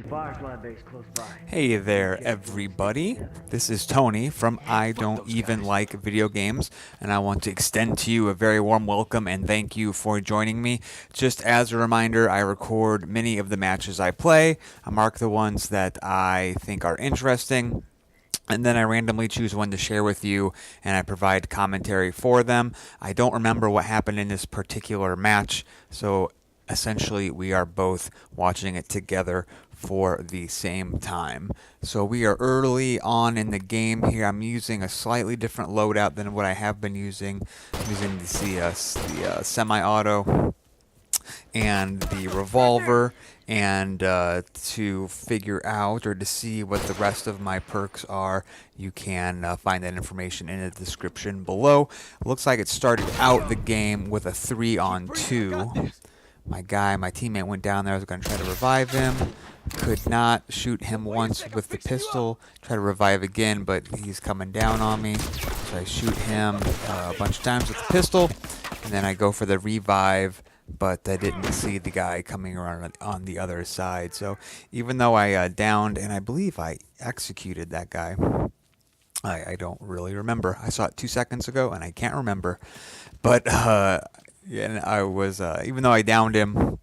Firefly base close by. Hey there, everybody. This is Tony from I Don't Even Like Video Games, and I want to extend to you a very warm welcome and thank you for joining me. Just as a reminder, I record many of the matches I play. I mark the ones that I think are interesting. And then I randomly choose one to share with you, and I provide commentary for them. I don't remember what happened in this particular match, so essentially we are both watching it together for the same time. So we are early on in the game here. I'm using a slightly different loadout than what I have been using. I'm using the semi-auto and the revolver, and to figure out or to see what the rest of my perks are, you can find that information in the description below. It looks like it started out the game with a 3-on-2. My teammate went down there. I was going to try to revive him. Could not shoot him once with the pistol. Try to revive again, but he's coming down on me. So I shoot him a bunch of times with the pistol, and then I go for the revive, but I didn't see the guy coming around on the other side. So even though I downed, and I believe I executed that guy, I don't really remember. I saw it 2 seconds ago, and I can't remember. But yeah, and I was even though I downed him,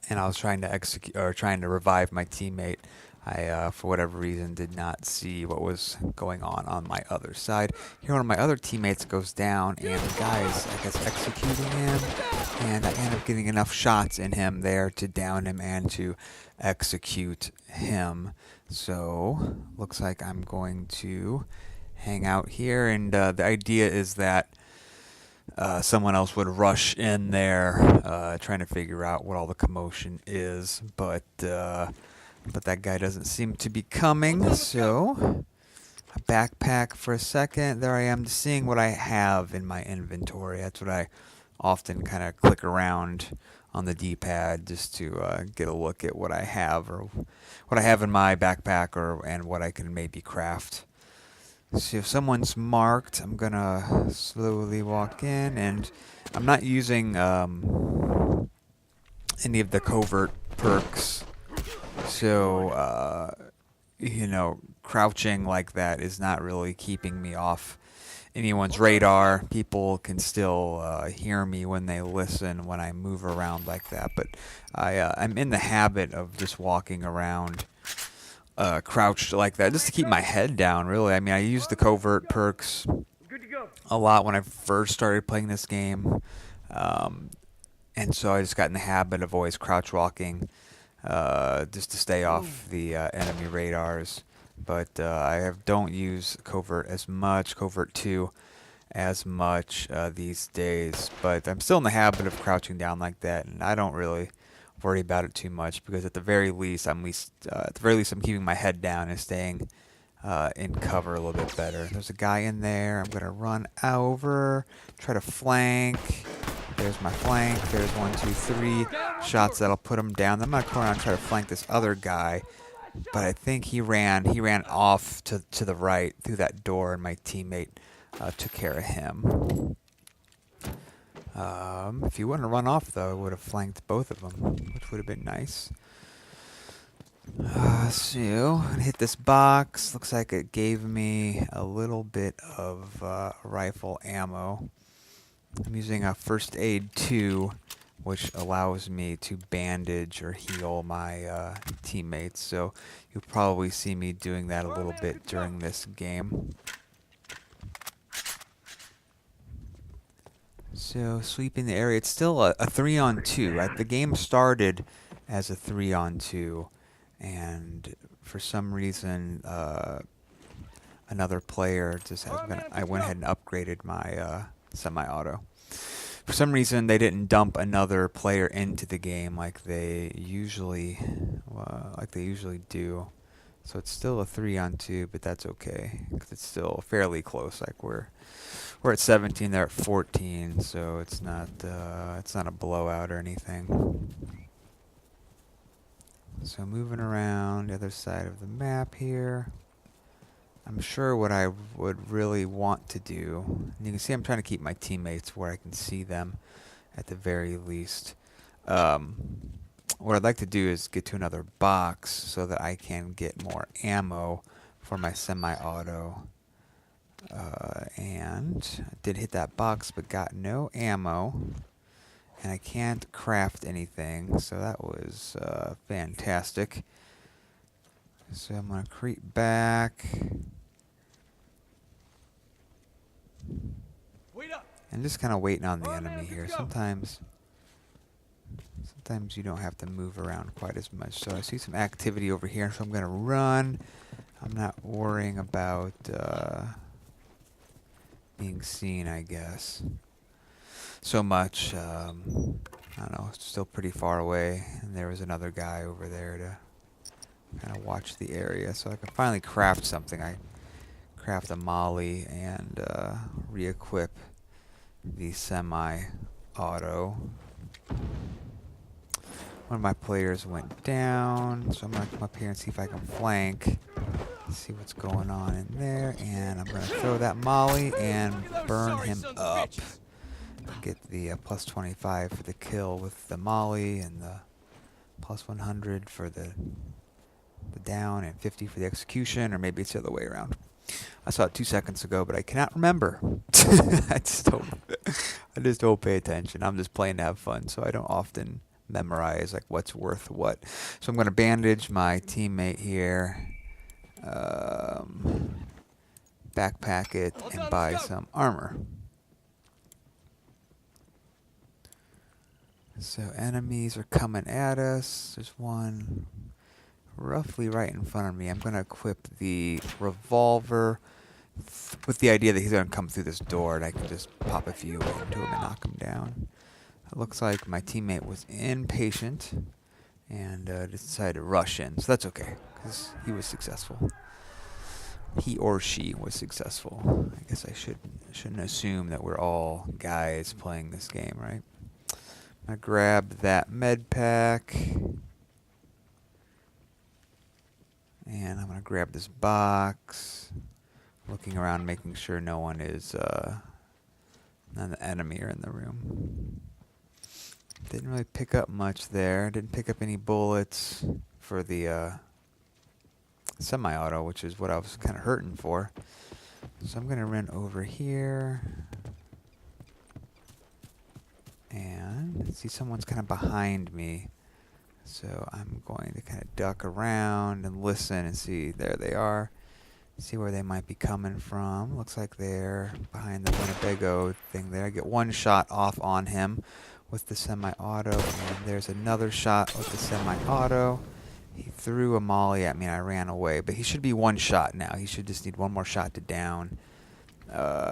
and I was trying to execute or trying to revive my teammate, I, for whatever reason, did not see what was going on my other side. Here, one of my other teammates goes down, and the guy is, I guess, executing him, and I end up getting enough shots in him there to down him and to execute him. So, looks like I'm going to hang out here, and the idea is that someone else would rush in there, trying to figure out what all the commotion is, but that guy doesn't seem to be coming. So I backpack for a second. There I am, seeing what I have in my inventory. That's what I often kind of click around on the D-pad just to get a look at what I have, or what I have in my backpack, and what I can maybe craft. See if someone's marked. I'm gonna slowly walk in, and I'm not using any of the covert perks. So crouching like that is not really keeping me off anyone's radar. People can still hear me when they listen when I move around like that. But I'm in the habit of just walking around crouched like that, just to keep my head down, really. I mean, I used the covert perks a lot when I first started playing this game, and so I just got in the habit of always crouch walking, just to stay off the enemy radars. But don't use covert as much, covert 2 as much these days. But I'm still in the habit of crouching down like that, and I don't really worry about it too much, because at the very least I'm keeping my head down and staying in cover a little bit better. There's a guy in there. I'm gonna run over, try to flank. There's my flank. There's 1, 2, 3 shots that'll put him down. I'm gonna come around and try to flank this other guy, but I think he ran off to the right through that door, and my teammate took care of him. If he wouldn't have run off, though, I would have flanked both of them, which would have been nice. So, I'm gonna hit this box. Looks like it gave me a little bit of rifle ammo. I'm using a first aid 2, which allows me to bandage or heal my teammates. So, you'll probably see me doing that a little bit during this game. So, sweeping the area. It's still a 3-on-2. The game started as a 3-on-2, and for some reason, another player I went ahead and upgraded my semi-auto. For some reason, they didn't dump another player into the game like they usually do. So it's still a 3-on-2, but that's okay, because it's still fairly close. Like we're at 17, they're at 14, so it's not a blowout or anything. So moving around the other side of the map here. I'm sure what I would really want to do, and you can see I'm trying to keep my teammates where I can see them at the very least. what I'd like to do is get to another box so that I can get more ammo for my semi-auto. And I did hit that box but got no ammo. And I can't craft anything, so that was fantastic. So I'm going to creep back. And just kind of waiting on the enemy here. Sometimes you don't have to move around quite as much. So I see some activity over here, so I'm going to run. I'm not worrying about being seen, I guess, so much. I don't know, it's still pretty far away. And there was another guy over there to kind of watch the area. So I can finally craft something. I craft a molly and re-equip the semi-auto. One of my players went down, so I'm going to come up here and see if I can flank. See what's going on in there, and I'm going to throw that molly and burn him up. Get the plus 25 for the kill with the molly, and the plus 100 for the down, and 50 for the execution, or maybe it's the other way around. I saw it 2 seconds ago, but I cannot remember. I just don't pay attention. I'm just playing to have fun, so I don't often memorize like what's worth what. So I'm going to bandage my teammate here, backpack it, and buy some armor. So enemies are coming at us. There's one roughly right in front of me. I'm going to equip the revolver with the idea that he's going to come through this door and I can just pop a few into him and knock him down. It looks like my teammate was impatient and decided to rush in. So that's okay, because he was successful. He or she was successful. I guess I shouldn't assume that we're all guys playing this game, right? I'm going to grab that med pack. And I'm going to grab this box. Looking around, making sure no one is, none of the enemy are in the room. Didn't really pick up much there. Didn't pick up any bullets for the semi-auto, which is what I was kind of hurting for. So I'm going to run over here. And see someone's kind of behind me. So I'm going to kind of duck around and listen and see. There they are. See where they might be coming from. Looks like they're behind the Winnebago thing there. I get one shot off on him with the semi-auto, and there's another shot with the semi-auto. He threw a molly at me and I ran away, but he should be one shot now. He should just need one more shot to down,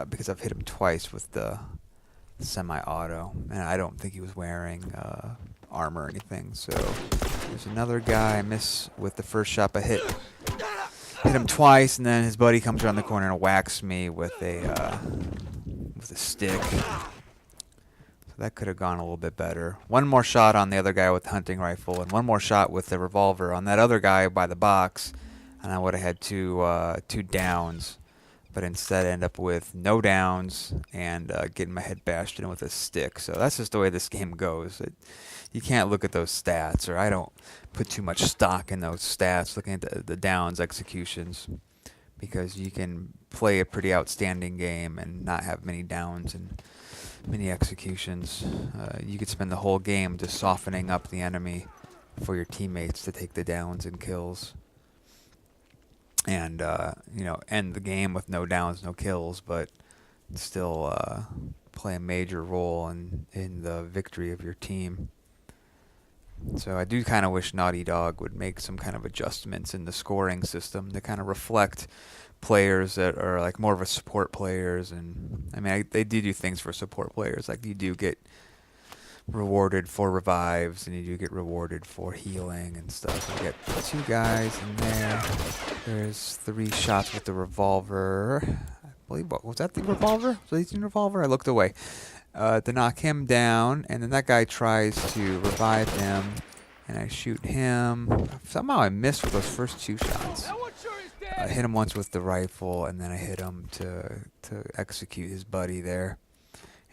because I've hit him twice with the semi-auto, and I don't think he was wearing armor or anything. So there's another guy. I miss with the first shot, but hit him twice, and then his buddy comes around the corner and whacks me with a stick. So that could have gone a little bit better. One more shot on the other guy with the hunting rifle, and one more shot with the revolver on that other guy by the box, and I would have had two downs. But instead I end up with no downs and getting my head bashed in with a stick. So that's just the way this game goes. You can't look at those stats, or I don't put too much stock in those stats, looking at the downs, executions, because you can play a pretty outstanding game and not have many downs and many executions. You could spend the whole game just softening up the enemy for your teammates to take the downs and kills. And, end the game with no downs, no kills, but still play a major role in the victory of your team. So I do kind of wish Naughty Dog would make some kind of adjustments in the scoring system to kind of reflect players that are like more of a support players. And I mean, they do things for support players. Like you do get rewarded for revives, and you do get rewarded for healing and stuff. You get two guys in there. There's 3 shots with the revolver. I believe, what was that, the revolver? Was that the revolver? I looked away. To knock him down, and then that guy tries to revive him, and I shoot him. Somehow I missed with those first 2 shots. I hit him once with the rifle, and then I hit him to execute his buddy there.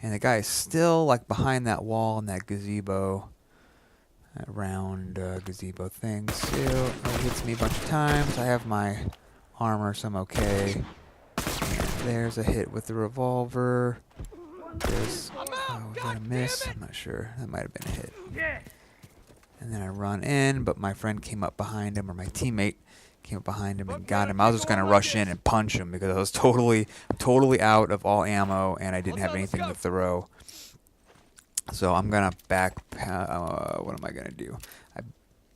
And the guy is still like behind that wall in that gazebo. round gazebo thing. Still, it hits me a bunch of times. I have my armor, so I'm okay. And there's a hit with the revolver. There's, oh, was that a miss? I'm not sure. That might have been a hit. And then I run in, but my friend came up behind him, or my teammate came up behind him and got him. I was just going to rush in and punch him because I was totally out of all ammo, and I didn't have anything to throw. So I'm going to what am I going to do? I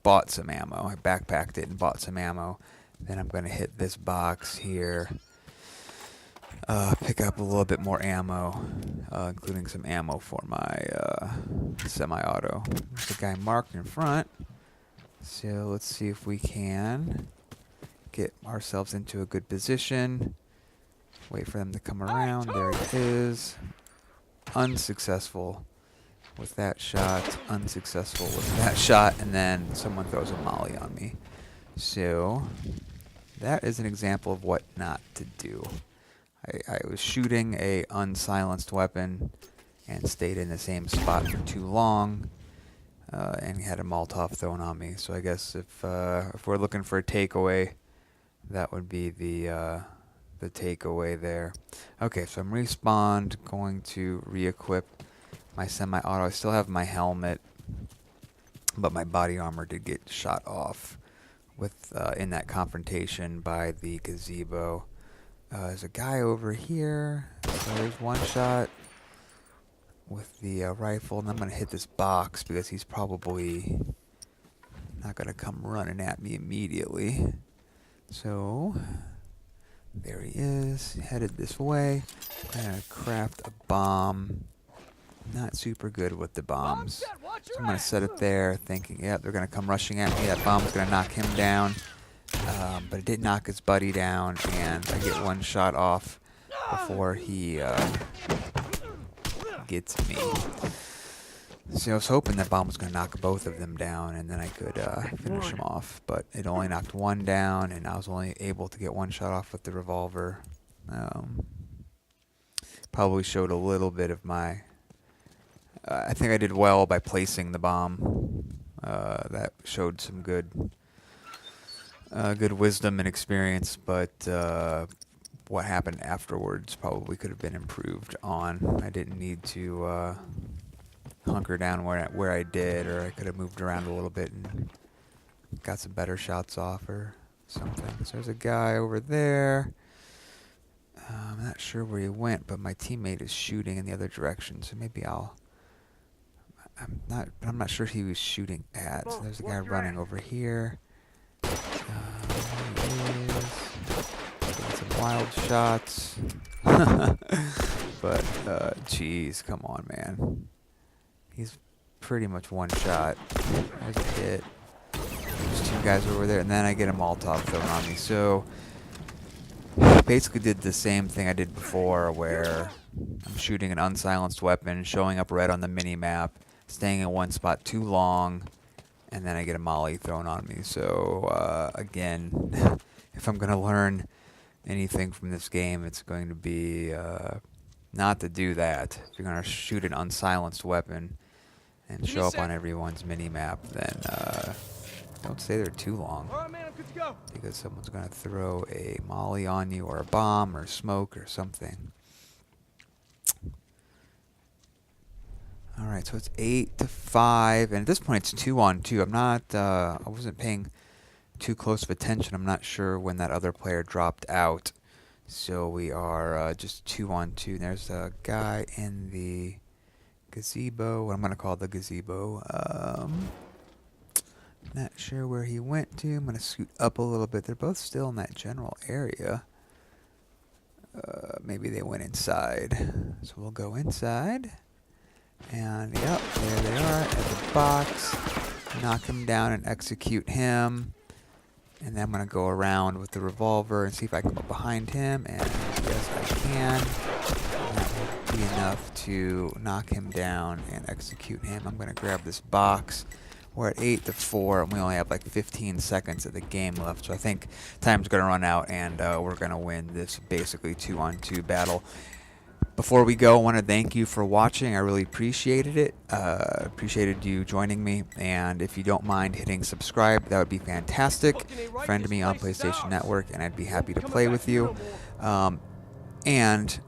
bought some ammo. I backpacked it and bought some ammo. Then I'm going to hit this box here. Pick up a little bit more ammo, including some ammo for my semi-auto. There's a guy marked in front. So let's see if we can get ourselves into a good position. Wait for them to come around. There it is. Unsuccessful with that shot. Unsuccessful with that shot. And then someone throws a molly on me. So that is an example of what not to do. I was shooting a unsilenced weapon and stayed in the same spot for too long, and had a Molotov thrown on me. So I guess if we're looking for a takeaway, that would be the takeaway there. Okay, so I'm respawned, going to re-equip my semi-auto. I still have my helmet, but my body armor did get shot off with in that confrontation by the gazebo. There's a guy over here. So there's one shot with the rifle, and I'm going to hit this box because he's probably not going to come running at me immediately. So there he is, headed this way. I'm going to craft a bomb. Not super good with the bombs. So I'm going to set it there thinking, yeah, they're going to come rushing at me. That bomb's going to knock him down. But it did knock his buddy down, and I get one shot off before he gets me. So I was hoping that bomb was going to knock both of them down, and then I could finish them off. But it only knocked one down, and I was only able to get one shot off with the revolver. Probably showed a little bit of my... I think I did well by placing the bomb. That showed some good wisdom and experience, but what happened afterwards probably could have been improved on. I didn't need to hunker down where I did, or I could have moved around a little bit and got some better shots off or something. So there's a guy over there. I'm not sure where he went, but my teammate is shooting in the other direction, so maybe I'm not sure he was shooting at. So there's a guy running over here. There he is. Getting some wild shots. But, geez, come on, man. He's pretty much one shot. There's a hit. There's two guys over there, and then I get a Molotov thrown on me. So, basically did the same thing I did before, where I'm shooting an unsilenced weapon, showing up red on the mini-map, staying in one spot too long, and then I get a molly thrown on me. So, again, if I'm going to learn anything from this game, it's going to be not to do that. If you're going to shoot an unsilenced weapon and show up on everyone's mini-map, then don't stay there too long. All right, man, I'm good to go. Because someone's going to throw a molly on you, or a bomb, or smoke, or something. Alright, so it's 8-5, and at this point it's 2-on-2. I'm not, I wasn't paying too close of attention. I'm not sure when that other player dropped out. So we are just 2-on-2. There's a guy in the gazebo, what I'm going to call the gazebo. Not sure where he went to. I'm going to scoot up a little bit. They're both still in that general area. Maybe they went inside. So we'll go inside. And, yep, there they are at the box. Knock him down and execute him. And then I'm going to go around with the revolver and see if I can go behind him. And yes, I can. And that will be enough to knock him down and execute him. I'm going to grab this box. We're at 8-4, and we only have like 15 seconds of the game left. So I think time's going to run out, and we're going to win this basically 2-on-2 battle. Before we go, I want to thank you for watching. I really appreciated it. Appreciated you joining me. And if you don't mind hitting subscribe, that would be fantastic. Friend me on PlayStation Network, and I'd be happy to play with you. And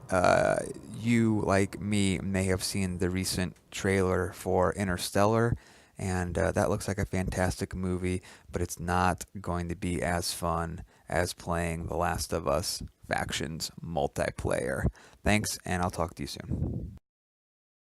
you, like me, may have seen the recent trailer for Interstellar, and that looks like a fantastic movie, but it's not going to be as fun as playing The Last of Us Factions multiplayer. Thanks, and I'll talk to you soon.